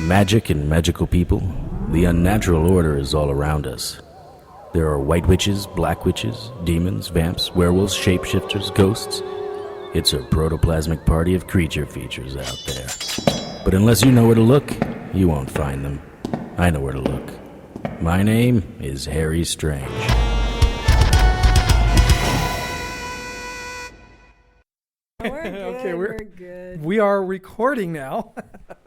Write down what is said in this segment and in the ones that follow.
Magic and magical people, the unnatural order is all around us. There are white witches, black witches, demons, vamps, werewolves, shapeshifters, ghosts. It's a protoplasmic party of creature features out there. But unless you know where to look, you won't find them. I know where to look. My name is Harry Strange. We're good. We are recording now.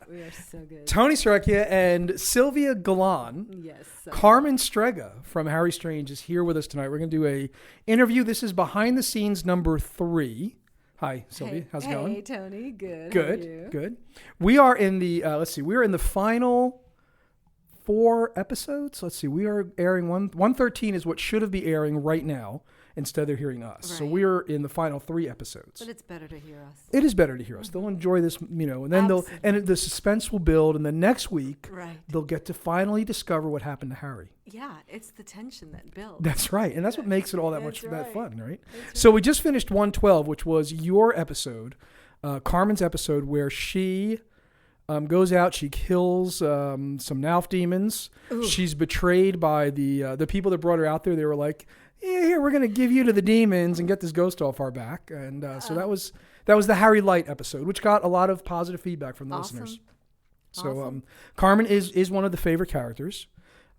We are so good. Tony Sarrecchia and Sylvia Galan. Yes. Carmen Strega from Harry Strange is here with us tonight. We're going to do a interview. This is behind the scenes number 3. Hi, Sylvia. How's it going? Hey, Tony. Good. Good. How are you? Good. We are in the, we're in the final 4 episodes. Let's see. We are airing 113 is what should have been airing right now. Instead, they're hearing us. Right. So we're in the final 3 episodes. But it's better to hear us. It is better to hear us. They'll enjoy this, and then the suspense will build, and then next week they'll get to finally discover what happened to Harry. Yeah, it's the tension that builds. That's right, and that's what makes it all that much that fun, right? That's so we just finished 112, which was your episode, Carmen's episode, where she goes out, she kills some Nauf demons. Ooh. She's betrayed by the people that brought her out there. They were like, yeah, here, we're going to give you to the demons and get this ghost off our back. And so that was the Harry Light episode, which got a lot of positive feedback from the listeners. So Carmen is one of the favorite characters,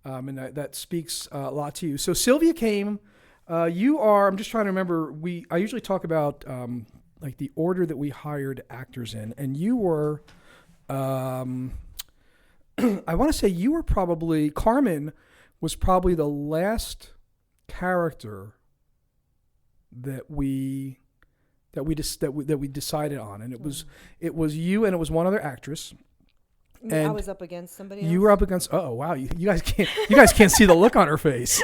and that speaks a lot to you. So Sylvia came. You are, I'm just trying to remember, I usually talk about like the order that we hired actors in, and you were, I want to say you were probably, Carmen was probably the last character that we decided on, and it was you and it was one other actress. And I was up against somebody else. You were up against. Oh wow, you guys can't see the look on her face.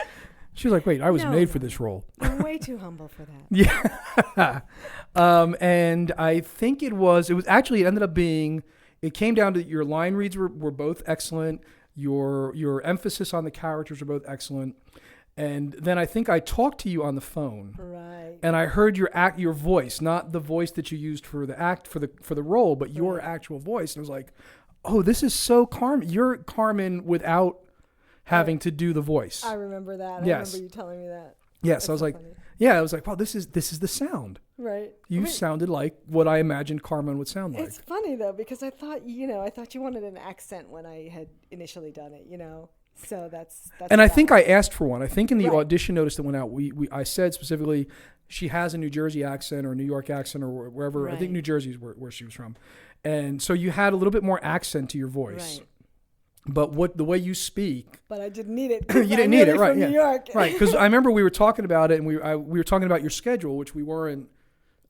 She was like, "Wait, I was made for this role." I'm way too humble for that. Yeah. And I think it ended up being. It came down to your line reads were both excellent. Your emphasis on the characters were both excellent. And then I think I talked to you on the phone, right? And I heard your voice, not the voice that you used for the role, but your actual voice. And I was like, "Oh, this is so Carmen. You're Carmen without having to do the voice." I remember that. Yes. I remember you telling me that. Yes, I was like, funny. Yeah, I was like, "Wow, this is the sound." Right. You sounded like what I imagined Carmen would sound like. It's funny though because I thought you wanted an accent when I had initially done it. So that's and I think I asked for one. I think in the audition notice that went out, I said specifically she has a New Jersey accent or a New York accent or wherever. Right. I think New Jersey is where she was from, and so you had a little bit more accent to your voice. Right. But the way you speak, but I didn't need it. You didn't need it, right? From New York, right? Because I remember we were talking about it, and we were talking about your schedule, which we weren't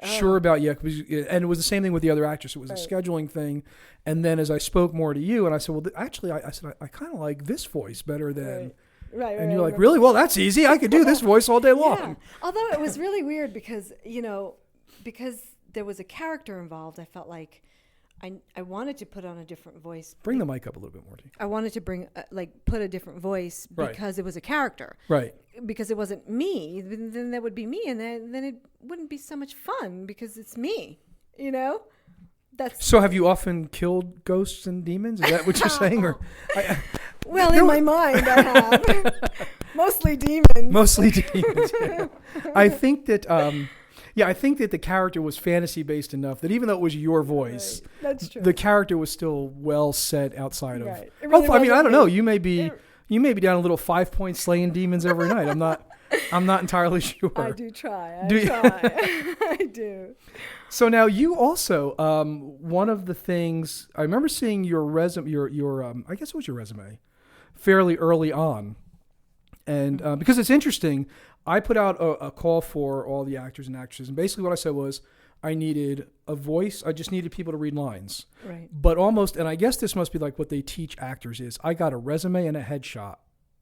sure about yet. And it was the same thing with the other actress. It was a scheduling thing. And then as I spoke more to you, and I said, well, actually, I said, I kind of like this voice better than. Right. And you're like, really? Well, that's easy. I could do this voice all day long. Yeah. Although it was really weird because there was a character involved, I felt like I wanted to put on a different voice. Bring the mic up a little bit more. I wanted to put a different voice because it was a character. Right. Because it wasn't me, then that would be me, and then it wouldn't be so much fun because it's me. So have you often killed ghosts and demons? Is that what you're saying? Or well, in my mind, I have mostly demons. Mostly demons. Yeah. I think that. I think that the character was fantasy based enough that even though it was your voice, that's true. The character was still well set outside of. Right. Really I don't know. You may be down a little 5-point slaying demons every night. I'm not entirely sure. I do try. I do. So now you also one of the things I remember seeing your resume, your I guess it was your resume, fairly early on, and because it's interesting. I put out a call for all the actors and actresses, and basically what I said was I needed a voice. I just needed people to read lines. Right. But and I guess this must be like what they teach actors is I got a resume and a headshot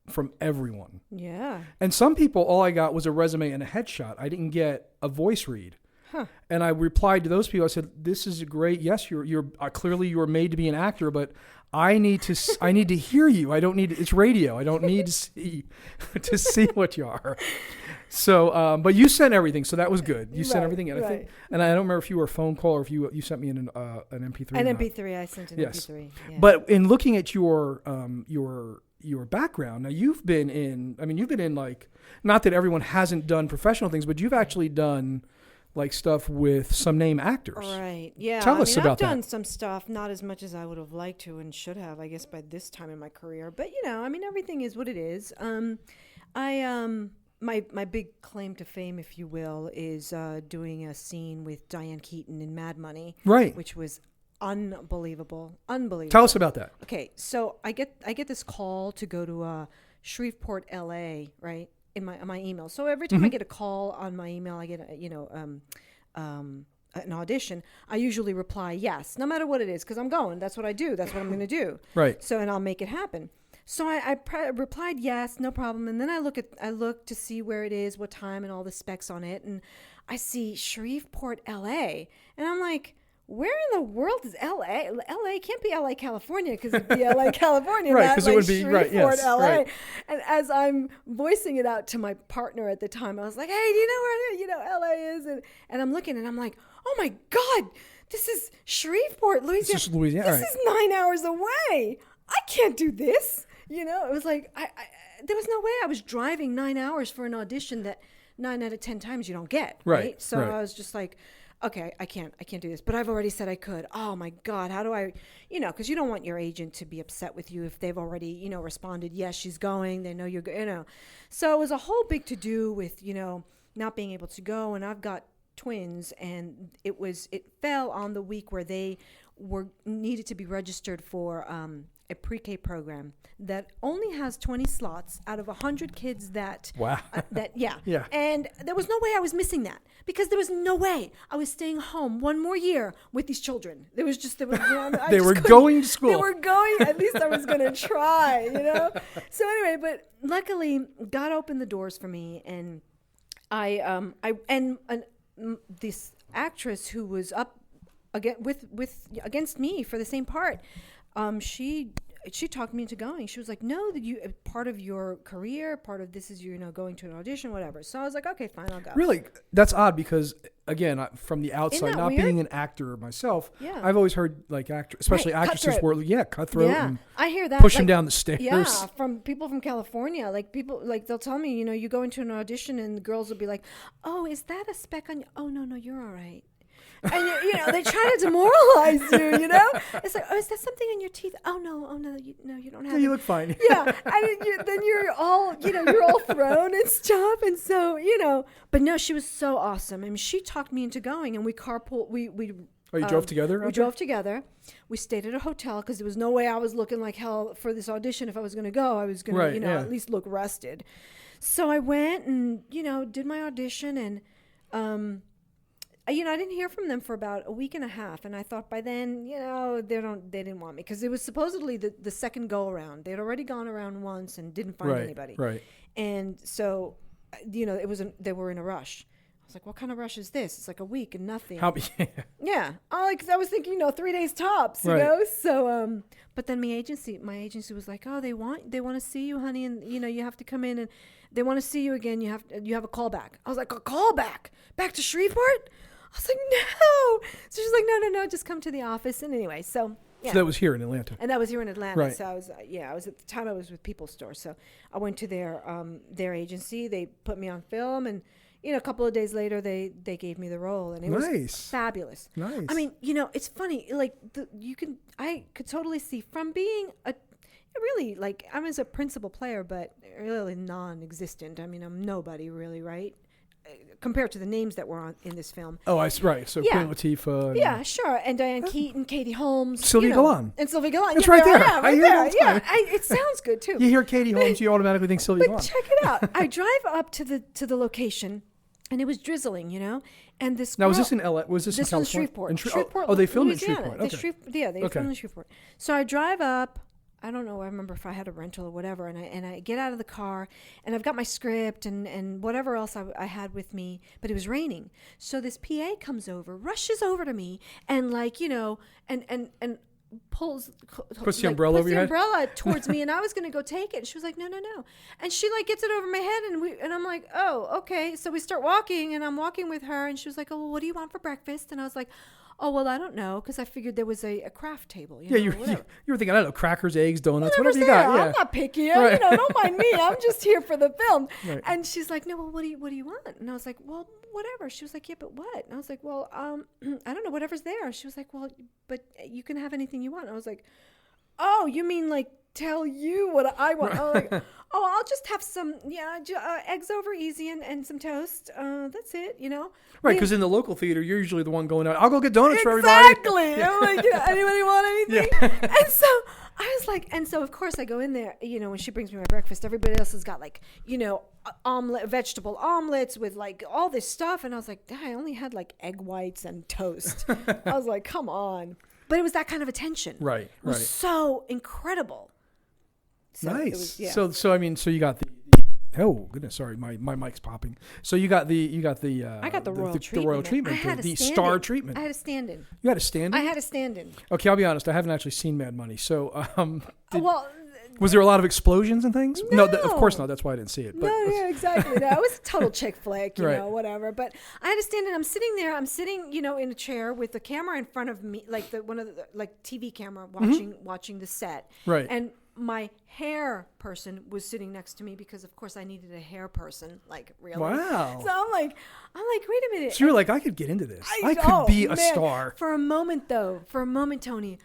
from everyone. Yeah. And some people, all I got was a resume and a headshot. I didn't get a voice read. Huh. And I replied to those people. I said, "This is great. Yes, you're clearly you were made to be an actor, but I need to hear you. I don't need it's radio. I don't need to see what you are." So, but you sent everything, so that was good. You sent Right, everything, and I think, right. and I don't remember if you were a phone call or if you sent me an MP3. An or not. MP3, I sent an Yes. MP3. Yeah. But in looking at your background, now you've been in like, not that everyone hasn't done professional things, but you've actually done like stuff with some name actors. Right. Yeah. Tell us about I've done that. some stuff, not as much as I would have liked to and should have, I guess, by this time in my career. But everything is what it is. My big claim to fame, if you will, is doing a scene with Diane Keaton in Mad Money, Right. which was unbelievable. Unbelievable. Tell us about that. Okay, so I get this call to go to Shreveport, LA, right, in my email. So every time I get a call on my email, I get an audition. I usually reply yes, no matter what it is, because I'm going. That's what I do. That's what I'm going to do. Right. So and I'll make it happen. So I replied yes, no problem. And then I look to see where it is, what time, and all the specs on it, and I see Shreveport, LA, and I'm like, where in the world is LA? LA can't be LA, California, because it'd be LA, California, Right, not 'cause like it would be- right, Shreveport, yes, LA. right. And as I'm voicing it out to my partner at the time, I was like, hey, do you know where LA is? And I'm looking, and I'm like, oh my God, this is Shreveport, Louisiana. This is Louisiana, This is 9 hours away. I can't do this. It was like, I there was no way I was driving 9 hours for an audition that 9 out of 10 times you don't get. Right, So right. I was just like, okay, I can't do this. But I've already said I could. Oh my God, how do I, because you don't want your agent to be upset with you if they've already, responded, yes, she's going. They know you're, So it was a whole big to do with, not being able to go. And I've got twins, and it fell on the week where they needed to be registered for a pre-K program that only has 20 slots out of 100 kids that Wow. Yeah. And there was no way I was missing that, because there was no way I was staying home one more year with these children. There was They were going to school. They were going. At least I was going to try, So anyway, but luckily God opened the doors for me, and this actress who was up against me for the same part, she talked me into going. She was like, no, that part of your career, part of this is going to an audition, whatever. So I was like, okay, fine, I'll go. Really, that's odd, because again, from the outside, that not weird? being an actor myself, Yeah. I've always heard like especially Right, actresses cutthroat. were cutthroat Yeah, and I hear that. pushing like, down the stairs. Yeah, from people from California. Like people, like they'll tell me, you go into an audition and the girls will be like, "Oh, is that a speck on you?" "Oh, no, you're all right." And they try to demoralize you. It's like, "Oh, is that something in your teeth?" "Oh no, you don't have Yeah, it." you look fine. Yeah, and then you're all thrown and stuff, and so But no, she was so awesome. I mean, she talked me into going, and we carpool. We Oh, you drove together? We drove together. We stayed at a hotel because there was no way I was looking like hell for this audition. If I was going to go, I was going Right, to, yeah. at least look rested. So I went and, did my audition, and, I didn't hear from them for about a week and a half. And I thought by then, they didn't want me, because it was supposedly the second go around. They'd already gone around once and didn't find anybody. Right. And so, they were in a rush. I was like, what kind of rush is this? It's like a week and nothing. Yeah. I was thinking, 3 days tops, Right. So, but then my agency was like, oh, they want to see you, honey. And, you have to come in, and they want to see you again. You have a call back. I was like, a call back to Shreveport? I was like, no. So she's like, no, just come to the office. And anyway, so. Yeah. So that was here in Atlanta. And that was here in Atlanta. Right. So I was at the time I was with People's Store. So I went to their agency. They put me on film, and a couple of days later they gave me the role, and it was fabulous. Nice. I mean, it's funny. Like I could totally see from being really, like, I was a principal player, but really non-existent. I mean, I'm nobody really, right? Compared to the names that were in this film. Oh, right. So Yeah. Queen Latifah. And Yeah, sure. And Diane Keaton, Katie Holmes. Sylvia Galan. And Sylvia Galan. It's Yeah, right there. I am, I hear it all the Yeah, time. it sounds good, too. You hear Katie Holmes, you automatically think Sylvia Galan. But check it out. I drive up to the location, and it was drizzling, and this Now, girl, was this in LA? Was this in this was California? Shreveport. Oh, they filmed Louisiana. in Shreveport. Okay. They filmed in Shreveport. So I drive up. I don't know. I remember if I had a rental or whatever, and I get out of the car, and I've got my script and whatever else I had with me, but it was raining. So this PA comes over, rushes over to me, and and puts the umbrella over your head? Puts the umbrella towards me, and I was going to go take it. And she was like, no. And she like gets it over my head, and I'm like, oh, okay. So we start walking, and I'm walking with her, and she was like, oh, well, what do you want for breakfast? And I was like, oh, well, I don't know, because I figured there was a craft table. You were thinking, I don't know, crackers, eggs, donuts, whatever's whatever you got. there. Yeah. I'm not picky. Right. Don't mind me. I'm just here for the film. Right. And she's like, no, well, what do you want? And I was like, well, whatever. She was like, yeah, but what? And I was like, well, I don't know, whatever's there. She was like, well, but you can have anything you want. And I was like, oh, you mean like tell you what I want? I was like, oh, I'll just have some, eggs over easy and some toast. That's it, Right, because in the local theater, you're usually the one going out. I'll go get donuts for everybody. Exactly. I'm like, anybody want anything? Yeah. And so I was like, and so of course I go in there, when she brings me my breakfast, everybody else has got like, vegetable omelets with like all this stuff. And I was like, I only had like egg whites and toast. I was like, come on. But it was that kind of attention. Right. It was so incredible. So nice. It was, So you got the. Oh goodness, sorry, my mic's popping. So you got the. I got the royal treatment. The royal treatment, the star treatment. I had a stand-in. You had a stand-in? I had a stand-in. Okay, I'll be honest. I haven't actually seen Mad Money. So, was there a lot of explosions and things? No, of course not. That's why I didn't see it. But. No, yeah, exactly. No, it was a total chick flick, right. Whatever. But I had to stand in. I'm sitting there. I'm sitting, in a chair with the camera in front of me, like one of the TV camera, watching the set. Right. And my hair person was sitting next to me because, of course, I needed a hair person. Like, really. Wow. So I'm like, wait a minute. So you're like, I could get into this. I could be a star. For a moment, Tony.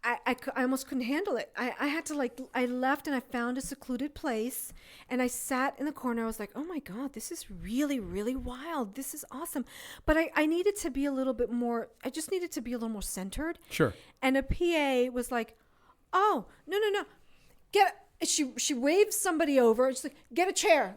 I almost couldn't handle it. I had to I left and I found a secluded place and I sat in the corner. I was like, oh my God, this is really, really wild. This is awesome. But I needed to be a little bit more, I just needed to be a little more centered. Sure. And a PA was like, oh, no. She waved somebody over. She's like, get a chair.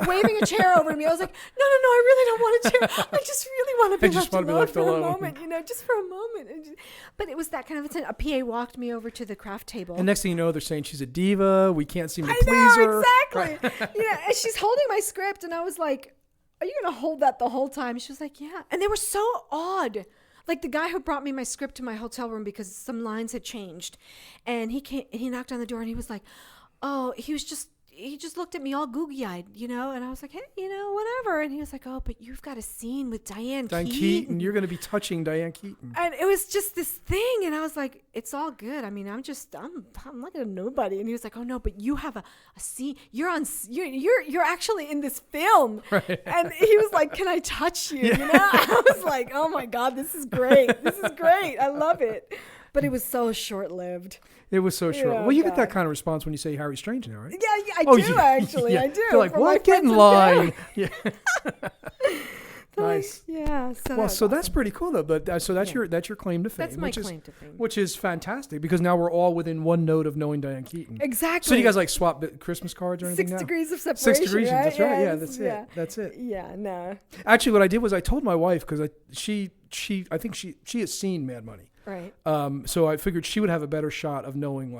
Waving a chair over to me. I was like, no, I really don't want a chair. I just really want to be left alone for a moment, just for a moment. But it was that kind of a thing. A PA walked me over to the craft table. And next thing you know, they're saying she's a diva. We can't seem to please her. Exactly. And she's holding my script. And I was like, are you going to hold that the whole time? She was like, yeah. And they were so odd. Like the guy who brought me my script to my hotel room because some lines had changed, and he knocked on the door and he was like, oh, he just looked at me all googie-eyed, and I was like, hey, whatever. And he was like, oh, but you've got a scene with Diane Keaton. You're going to be touching Diane Keaton. And it was just this thing. And I was like, it's all good. I mean, I'm like a nobody. And he was like, oh no, but you have a scene. You're actually in this film. Right. And he was like, can I touch you? I was like, oh my God, this is great. I love it. But it was so short-lived. It was so short. Well, you get that kind of response when you say Harry Strange now, right? Yeah, I do, actually. Yeah. I do. They're like, what? Get in line. Yeah. Nice. Yeah. So that's pretty cool, though. But that's your claim to fame. That's my claim to fame. Which is fantastic because now we're all within one note of knowing Diane Keaton. Exactly. So do you guys swap Christmas cards or anything 6 now? degrees of separation. 6 degrees. Right? That's right. Yeah, that's it. That's it. Yeah. No. Actually, what I did was I told my wife because she I think she has seen Mad Money. Right. So I figured she would have a better shot of knowing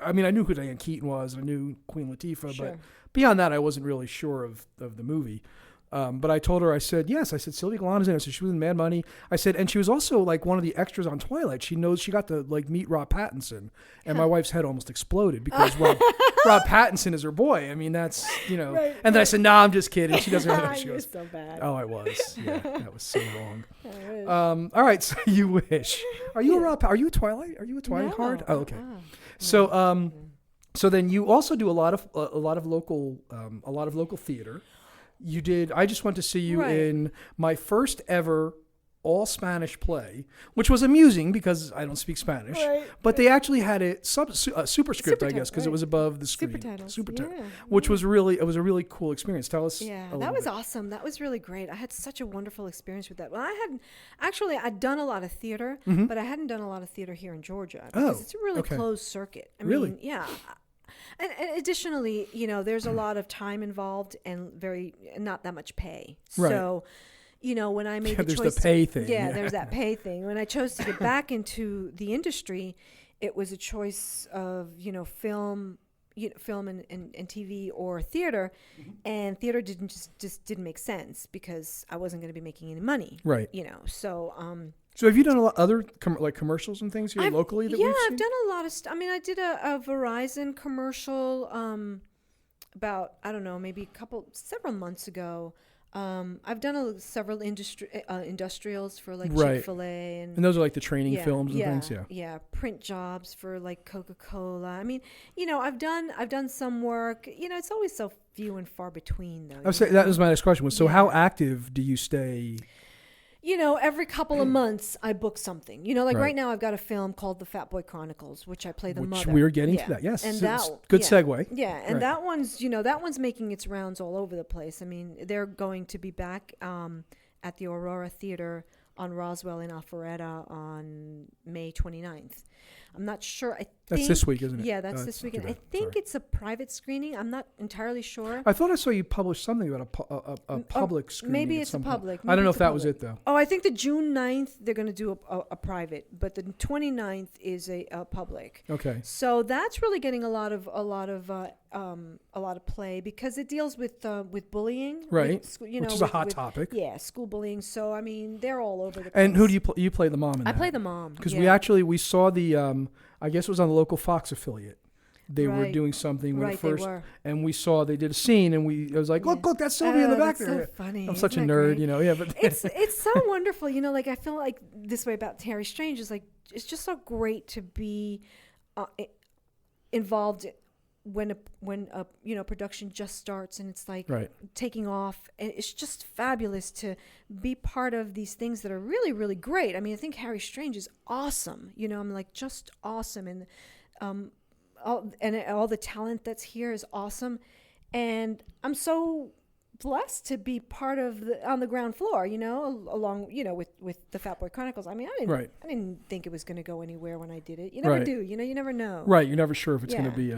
I knew who Diane Keaton was. And I knew Queen Latifah, sure. But beyond that, I wasn't really sure of the movie. But I told her, I said, Sylvia Galan is in it. So she was in Mad Money. I said, and she was also one of the extras on Twilight. She got to meet Rob Pattinson. And my wife's head almost exploded because Rob Pattinson is her boy. I mean, that's, Right, and then I said, I'm just kidding. She doesn't know. She You're goes, so bad. oh, I was. Yeah, that was so wrong. All right. So you wish. Are you a Twilight? Are you a Twilight card? Oh, okay. So then you also do a lot of local theater. You did. I just went to see you in my first ever all Spanish play, which was amusing because I don't speak Spanish. Right. But they actually had it superscript, I guess, because it was above the screen. Supertitles. Yeah. Which was it was a really cool experience. Tell us. Yeah, that was awesome. That was really great. I had such a wonderful experience with that. Well, I'd done a lot of theater, but I hadn't done a lot of theater here in Georgia because it's a really closed circuit. I mean, yeah. And additionally, there's a lot of time involved and not that much pay. Right. So, when I made the choice. There's the pay thing. Yeah, there's that pay thing. When I chose to get back into the industry, it was a choice of, film and TV or theater, and theater just didn't make sense because I wasn't going to be making any money. Right. So So have you done a lot other commercials and things here locally that we've seen? I've done a lot of stuff. I mean, I did a Verizon commercial about, I don't know, maybe several months ago. I've done several industrials for like Chick-fil-A and those are like the training films and things. Yeah, print jobs for like Coca-Cola. I mean, I've done some work. It's always so few and far between, though. I was saying that was my next question. So how active do you stay? Every couple of months I book something. Right now I've got a film called The Fat Boy Chronicles, which I play the mother. Which we're getting to that. Yes, and good segue. Yeah, and that one's making its rounds all over the place. I mean, they're going to be back at the Aurora Theater on Roswell in Alpharetta on May 29th. I'm not sure. That's this week, isn't it? Yeah, that's this weekend. I think it's a private screening. I'm not entirely sure. I thought I saw you publish something about a public screening. Maybe it's a public. I don't know if that was it, though. Oh, I think the June 9th, they're going to do a private, but the 29th is a public. Okay. So that's really getting a lot of play because it deals with bullying. Right. Which is a hot topic. Yeah, school bullying. So, I mean, they're all over the place. And who do you play the mom in that? I play the mom. Because we saw the, I guess it was on the local Fox affiliate. They were doing something when first, and we saw they did a scene, and I was like, look, that's Sylvia in the back there. So funny. I'm such a nerd, but it's so wonderful, like I feel like this way about Harry Strange is like it's just so great to be involved when a production just starts and it's like taking off, and it's just fabulous to be part of these things that are really, really great. I mean, I think Harry Strange is awesome. I'm like just awesome, and all the talent that's here is awesome, and I'm so blessed to be part of on the ground floor, along with the Fat Boy Chronicles. I mean, I didn't think it was going to go anywhere when I did it. You never do, you never know. Right, you're never sure if it's going to be.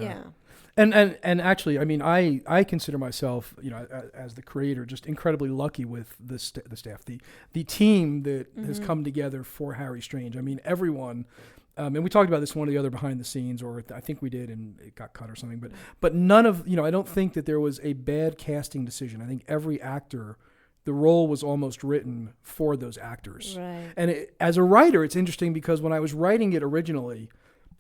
And actually, I mean, I consider myself, as the creator, just incredibly lucky with the staff, the team that has come together for Harry Strange. I mean, everyone. And we talked about this one of the other behind the scenes, or I think we did, and it got cut or something. But none of, I don't think that there was a bad casting decision. I think every actor, the role was almost written for those actors. Right. And as a writer, it's interesting because when I was writing it originally,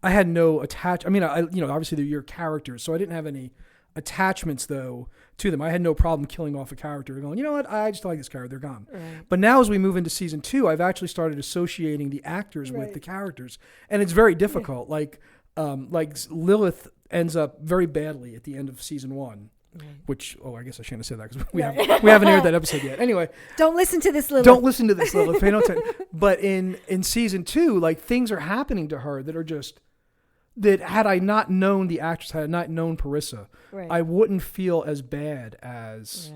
I had no I mean, obviously they're your characters, so I didn't have any attachments though to them. I had no problem killing off a character and going, you know what, I just like this character, they're gone. Right. But now as we move into season 2, I've actually started associating the actors with the characters, and it's very difficult. Like Lilith ends up very badly at the end of season 1. Right. Which, I guess I shouldn't have said that because we haven't aired that episode yet. Anyway, don't listen to this, Lilith. Don't listen to this, Lilith. Pay no attention. But in season 2, like things are happening to her that are just. That had I not known the actress, had I not known Parissa, I wouldn't feel as bad as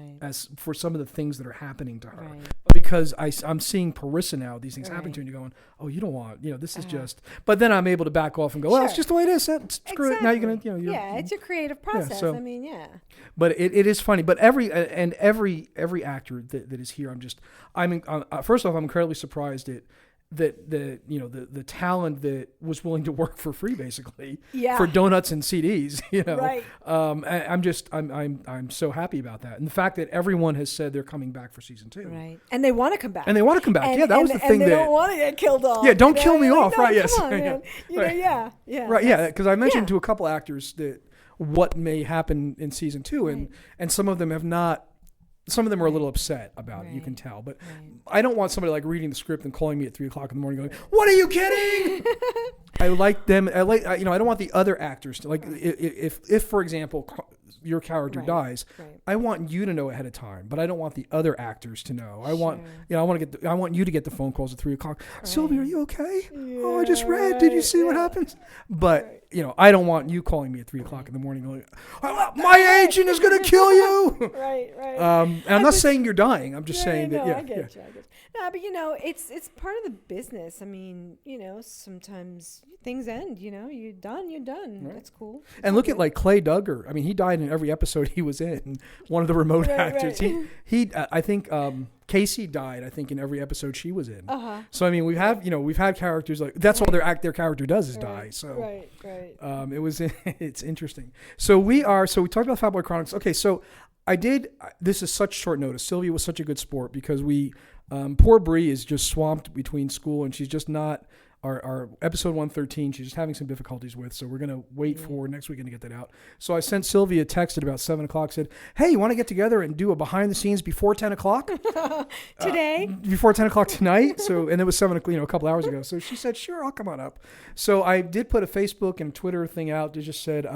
for some of the things that are happening to her. Right. Because I'm seeing Parissa now, these things happen to her, and you're going, oh, you don't want, this is just. But then I'm able to back off and go, well, it's just the way it is. Screw it. Now you're gonna, it's your creative process. So, I mean, But it is funny. But every actor that is here, first off, I'm incredibly surprised at. The talent that was willing to work for free basically for donuts and CDs, Right. I'm so happy about that, and the fact that everyone has said they're coming back for season 2, right? And they want to come back. And that was the thing. They don't want to get killed off. Yeah, don't kill me off, right? Come Yes, on, man. Yeah. Right, yeah, because I mentioned to a couple actors that what may happen in season 2, and some of them have not. Some of them are a little upset about it, you can tell. But I don't want somebody like reading the script and calling me at 3:00 in the morning going, "What are you kidding?" I like them. I don't want the other actors to like. If for example, your character dies, I want you to know ahead of time. But I don't want the other actors to know. I want I want you to get the phone calls at 3:00. Right. Sylvia, are you okay? Yeah, I just read. Did you see what happens? But I don't want you calling me at 3:00 in the morning going, "My agent is going to kill you." Right. And I'm not saying you're dying. I'm just saying that. I get you. No, but it's part of the business. I mean, sometimes things end. You're done. Right. That's cool. And look at like Clay Duggar. I mean, he died in every episode he was in. One of the remote actors. Right. He I think Casey died. I think in every episode she was in. Uh-huh. So I mean, we've had characters like that's all their character does is die. So right. It's interesting. So we talked about Fat Boy Chronicles. Okay, so this is such short notice. Sylvia was such a good sport because we Poor Bree is just swamped between school, and she's just not our episode 113. She's just having some difficulties with, so we're gonna wait for next weekend to get that out. So I sent Sylvia a text at about 7:00. Said, "Hey, you want to get together and do a behind the scenes before 10:00 Today? Before 10:00 tonight." So, and it was 7:00, a couple hours ago. So she said, "Sure, I'll come on up." So I did put a Facebook and Twitter thing out that just said,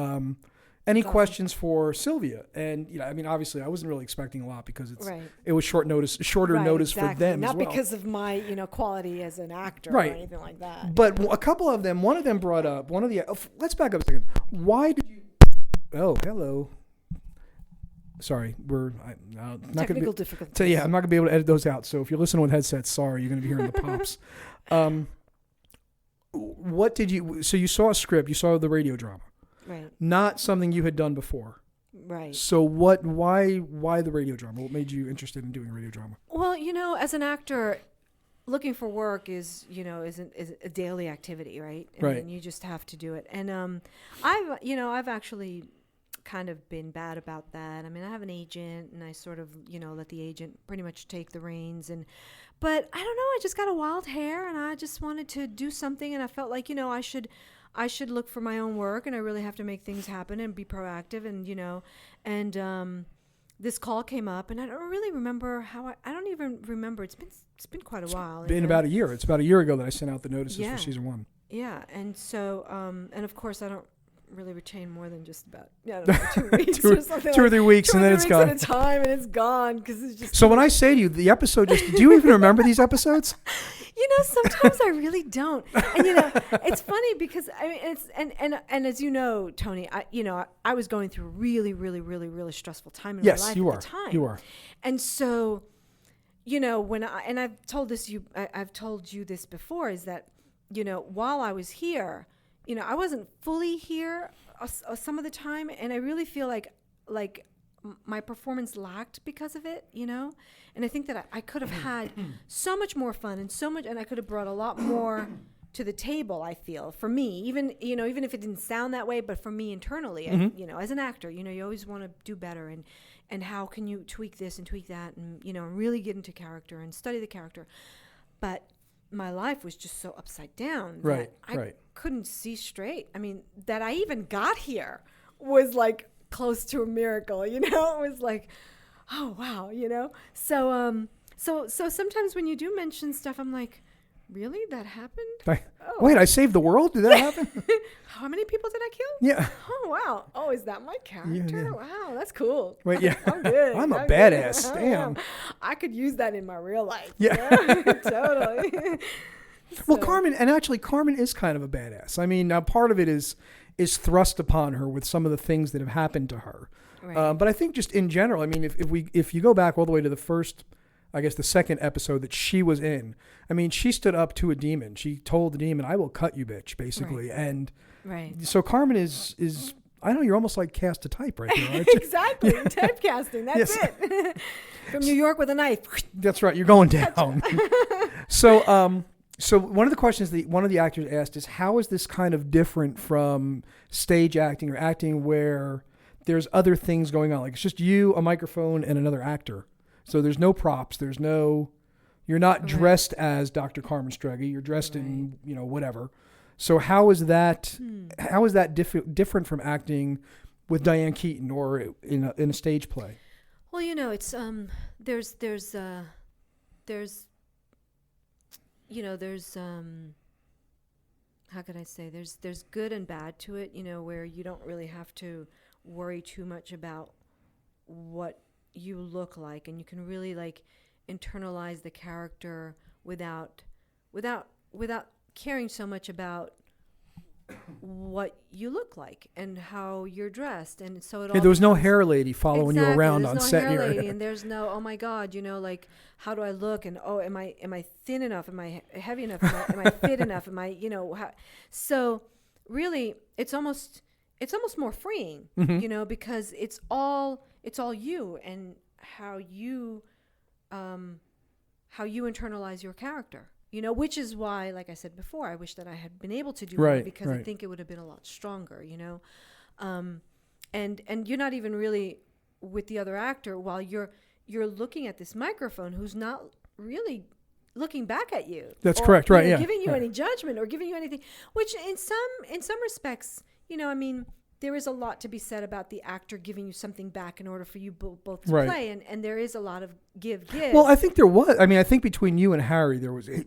any questions for Sylvia? And obviously, I wasn't really expecting a lot because it was shorter notice Exactly. for them Not as well. because of my quality as an actor Right. or anything like that. But a couple of them, one of them brought up let's back up a second. Why did you? Oh, hello. Sorry, not Technical difficulties. Yeah, I'm not gonna be able to edit those out. So if you're listening with headsets, sorry, you're gonna be hearing the pops. What did you? So you saw a script, you saw the radio drama. Right. Not something you had done before. Right. So why the radio drama? What made you interested in doing radio drama? Well, as an actor, looking for work is a daily activity, right? Right. And you just have to do it. And I've actually kind of been bad about that. I mean, I have an agent, and I sort of, let the agent pretty much take the reins. But I don't know, I just got a wild hair, and I just wanted to do something, and I felt like, I should look for my own work, and I really have to make things happen and be proactive, and this call came up, and I don't really remember how I don't even remember. It's been quite a while. It's been about a year. It's about a year ago that I sent out the notices for season 1. Yeah, and so and of course I don't really retain more than just about 2 weeks or something. 2 or 3 weeks, and then it's gone. At a time, and it's gone because it's just. So when I say to you, the episode do you even remember these episodes? Sometimes I really don't. And it's funny because I mean it's and as you know, Tony, I was going through a really, really, really, really stressful time in my life at the time. You are. And so, when I've told you this before, is that, while I was here, I wasn't fully here some of the time, and I really feel like my performance lacked because of it, and I think that I could have had so much more fun and I could have brought a lot more to the table. I feel, for me, even if it didn't sound that way, but for me internally, as an actor, you always want to do better, and how can you tweak this and tweak that, and really get into character and study the character. But my life was just so upside down that I couldn't see straight. I mean, that I even got here was like close to a miracle, it was like, oh wow, so sometimes when you do mention stuff, I'm like, really, that happened? Wait, I saved the world? Did that happen? How many people did I kill? Yeah. Oh wow. Oh, is that my character? Yeah. Wow, that's cool. Wait, yeah. I'm good. I'm a badass. Good. Damn. I could use that in my real life. Yeah. Totally. Well, Carmen is kind of a badass. I mean, now part of it is thrust upon her with some of the things that have happened to her. Right. But I think just in general, I mean, if you go back all the way to the first, I guess the second episode that she was in, I mean, she stood up to a demon. She told the demon, "I will cut you, bitch," basically. Right. And so Carmen is I know, you're almost like cast a type right there, aren't you? Exactly. Typecasting. That's it. From New York with a knife. That's right. You're going down. So one of the questions that one of the actors asked is, how is this kind of different from stage acting or acting where there's other things going on? Like it's just you, a microphone, and another actor. So there's no props. You're not dressed as Dr. Carmen Strega. You're dressed in, whatever. So how is that different from acting with Diane Keaton or in a stage play? Well, it's there's how could I say, there's good and bad to it, where you don't really have to worry too much about what you look like, and you can really like internalize the character without caring so much about what you look like and how you're dressed. And so it all there was no hair lady following you around on set. There's no hair lady, and there's no, oh my God, like, how do I look? And am I thin enough? Am I heavy enough? Am I fit enough? Am I, so really it's almost more freeing, because it's all you and how you internalize your character. Which is why, like I said before, I wish that I had been able to do more, because I think it would have been a lot stronger, and you're not even really with the other actor while you're looking at this microphone who's not really looking back at you. That's correct, right? Yeah, giving you right. any judgment or giving you anything. Which in some respects, I mean, there is a lot to be said about the actor giving you something back in order for you both to Right. play, and there is a lot of give. Well, I think there was. I mean, I think between you and Harry,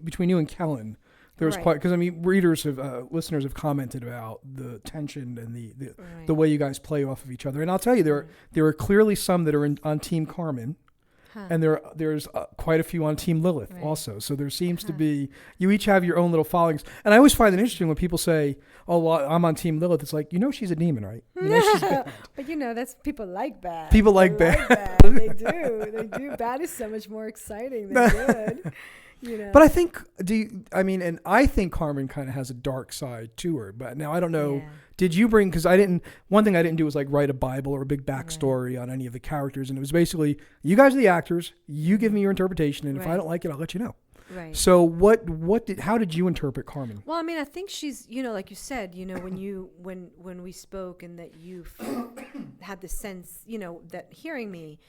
between you and Kellen, there was Right. quite, because I mean, listeners have commented about the tension and the Right. way you guys play off of each other. And I'll tell you, there are clearly some that are on Team Carmen. Huh. And there's quite a few on Team Lilith Right. also. So there seems to be, you each have your own little followings. And I always find it interesting when people say, oh, well, I'm on Team Lilith. It's like, she's a demon, right? She's bad. But that's people like bad. People like bad. They do. They do. Bad is so much more exciting than good. But I think, and I think Carmen kind of has a dark side to her. But now I don't know. Yeah. Did you bring, because one thing I didn't do was like write a Bible or a big backstory on any of the characters. And it was basically, you guys are the actors, you give me your interpretation. And if I don't like it, I'll let you know. Right. So how did you interpret Carmen? Well, I mean, I think she's, like you said, when we spoke and that you had the sense, that hearing me,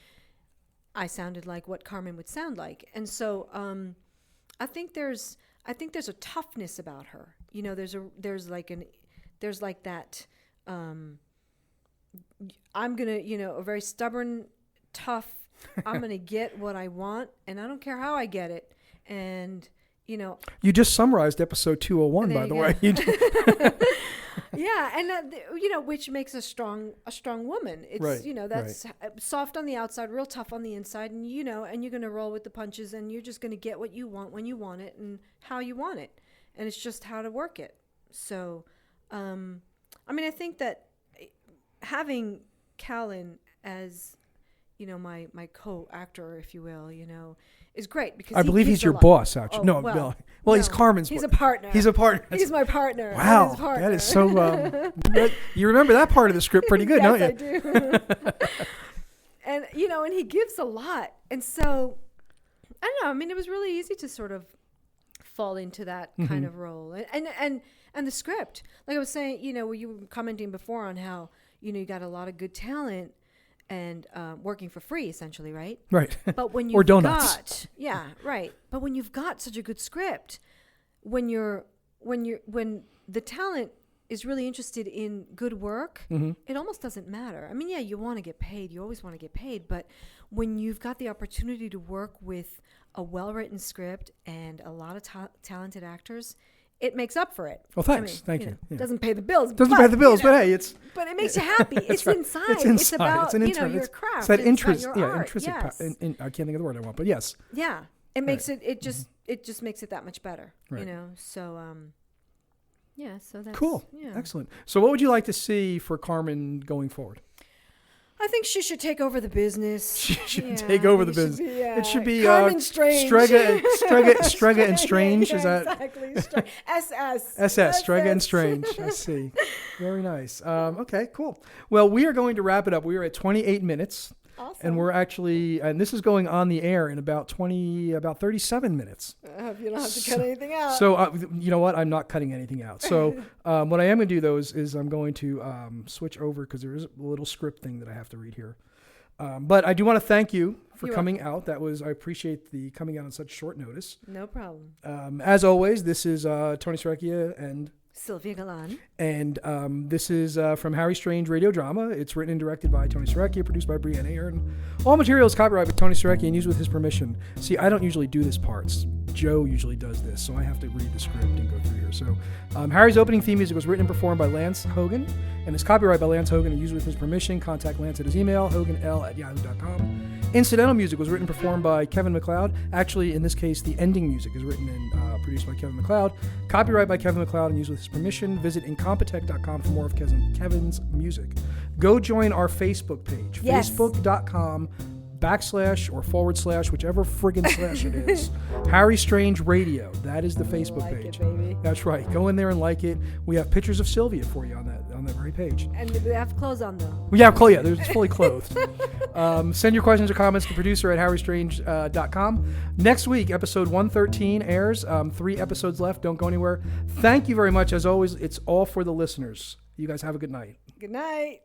I sounded like what Carmen would sound like. And so, I think there's a toughness about her. There's like that, I'm going to, a very stubborn, tough, I'm going to get what I want and I don't care how I get it. And, You just summarized episode 201, by the way. Yeah. And, which makes a strong woman. It's, right, that's soft on the outside, real tough on the inside. And, and you're going to roll with the punches and you're just going to get what you want when you want it and how you want it. And it's just how to work it. So, I mean, I think that having Callan as, my co-actor, if you will, is great because I believe he's your boss, actually. Well, he's Carmen's. He's a partner. He's a partner. He's my partner. Wow, His partner. that is so. You remember that part of the script pretty good, yes, don't you? I do. And and he gives a lot, and so I don't know. I mean, it was really easy to sort of fall into that kind of role, and the script, like I was saying, where you were commenting before on how you got a lot of good talent. And working for free, essentially, right? Right. But when or donuts. But when you've got such a good script, when the talent is really interested in good work, it almost doesn't matter. I mean, yeah, you want to get paid. You always want to get paid. But when you've got the opportunity to work with a well-written script and a lot of talented actors, it makes up for it. Well, thanks. Thank you. Yeah. Doesn't pay the bills. Doesn't pay the bills, but hey, it's... But it makes you happy. It's right. inside. It's inside. It's about, your craft. It's that interest. Your art. Intrinsic. Yes. I can't think of the word I want, but yes. Yeah. It makes it just makes it that much better, right. So, so that's... Cool. Yeah. Excellent. So what would you like to see for Carmen going forward? I think she should take over the business. She should take over the business. It should be Carmen Strange. Strega and Strange. Is that exactly? SS Strega and Strange. I see. Very nice. Okay, cool. Well, we are going to wrap it up. We are at 28 minutes. Awesome. And we're actually, and this is going on the air in about 37 minutes. I hope you don't have to cut anything out. So, you know what? I'm not cutting anything out. So, what I am going to do, though, is I'm going to switch over because there is a little script thing that I have to read here. But I do want to thank you for coming out. I appreciate the coming out on such short notice. No problem. As always, this is Tony Sarrecchia and Sylvia Galan. And this is from Harry Strange Radio Drama. It's written and directed by Tony Sarrecchia, produced by Brianna Aaron. All material is copyrighted by Tony Sarrecchia and used with his permission. See, I don't usually do this part. Joe usually does this, so I have to read the script and go through here. So Harry's opening theme music was written and performed by Lance Hogan and is copyrighted by Lance Hogan and used with his permission. Contact Lance at his email, hoganl@yahoo.com. Incidental music was written and performed by Kevin MacLeod. Actually, in this case, the ending music is written and produced by Kevin MacLeod. Copyright by Kevin MacLeod and used with his permission. Visit incompetech.com for more of Kevin's music. Go join our Facebook page, facebook.com/ or / whichever friggin' slash it is. Harry Strange Radio. That is the Facebook page. It, baby. That's right. Go in there and like it. We have pictures of Sylvia for you on that very page. And they have clothes on though. We have clothes. Yeah, it's fully clothed. Send your questions or comments to producer at harrystrange.com. Next week, episode 113 airs. 3 episodes left. Don't go anywhere. Thank you very much. As always, it's all for the listeners. You guys have a good night. Good night.